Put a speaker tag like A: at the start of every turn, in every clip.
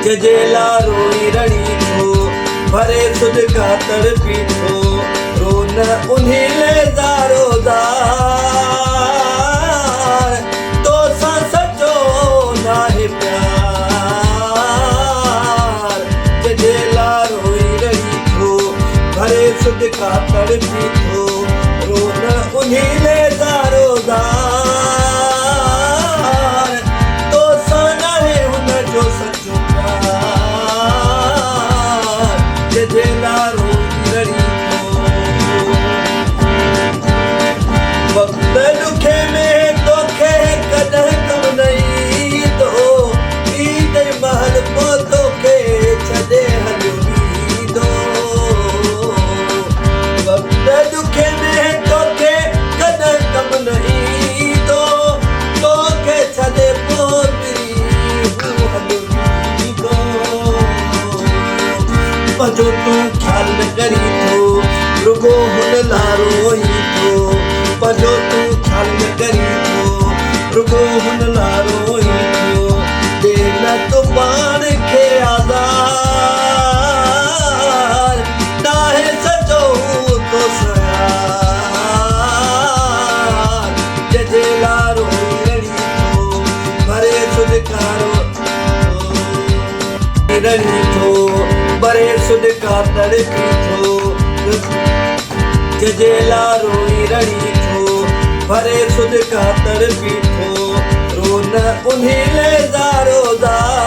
A: जजेला रोई रड़ी थो भरे सुध का तड़पी थो रोन उन्हीं ले ज़ारोदार तो सा सचो नाहे प्यार जजेला रोई रड़ी थो भरे सुध का तड़पी थो रोन उन्हीं ले ज़ारोदार तो सा नाहे हुन जो सचो जजेला रोई रड़ी थो वक्त दुखे में तोखे कदह कम नहीं तो ईद महल पो तोखे छदे हलियो दो वक्त दुखे में तोखे कदह कम नहीं तो तोखे छदे पो जो तू ख्याल न करी थो रुगो हुन लारोई थो जो तू ख्याल न करी थो रुगो हुन लारोई थो दे न तो पान खे आज़ार नाहे सचो तो सयार जजेला रोई रड़ी थो भरे सुध कारो रड़ी थो बरे सुध का तड़पी थो जजेला रोई रड़ी थो भरे सुध का तड़पी थो रोन उन्हीं ले ज़ारोदार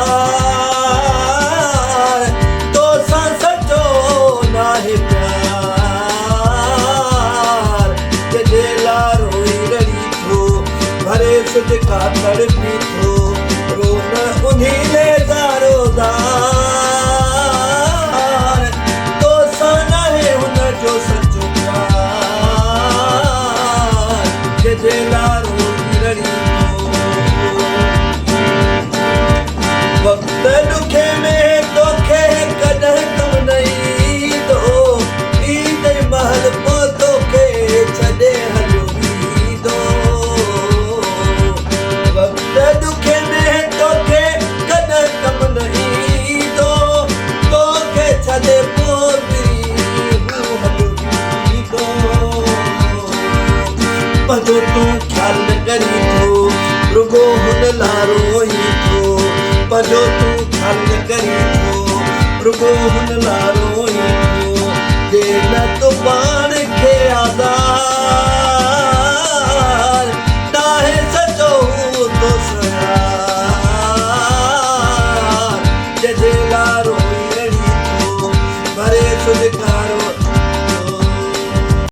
A: तो सा सचो नाहे प्यार जजेला रोई रड़ी थो भरे सुध का तड़पी थो रोन उन्हीं ले ज़ारोदार जजेला रोई रड़ी थो वक्त दुखे में तोखे कदह कम नहीं तो ईद महल पो तोखे छदे हलियो दो वक्त दुखे में तोखे कदह कम नहीं तो तोखे छदे पो जो तू ख्याल न करी थो रुगो हुन लारोई थो जो तू ख्याल न करी थो रुगो हुन लारोई थो दे न तो पान खे आज़ार नाहे सचो तो सयार जजेला रोई रड़ी थो भरे सुध का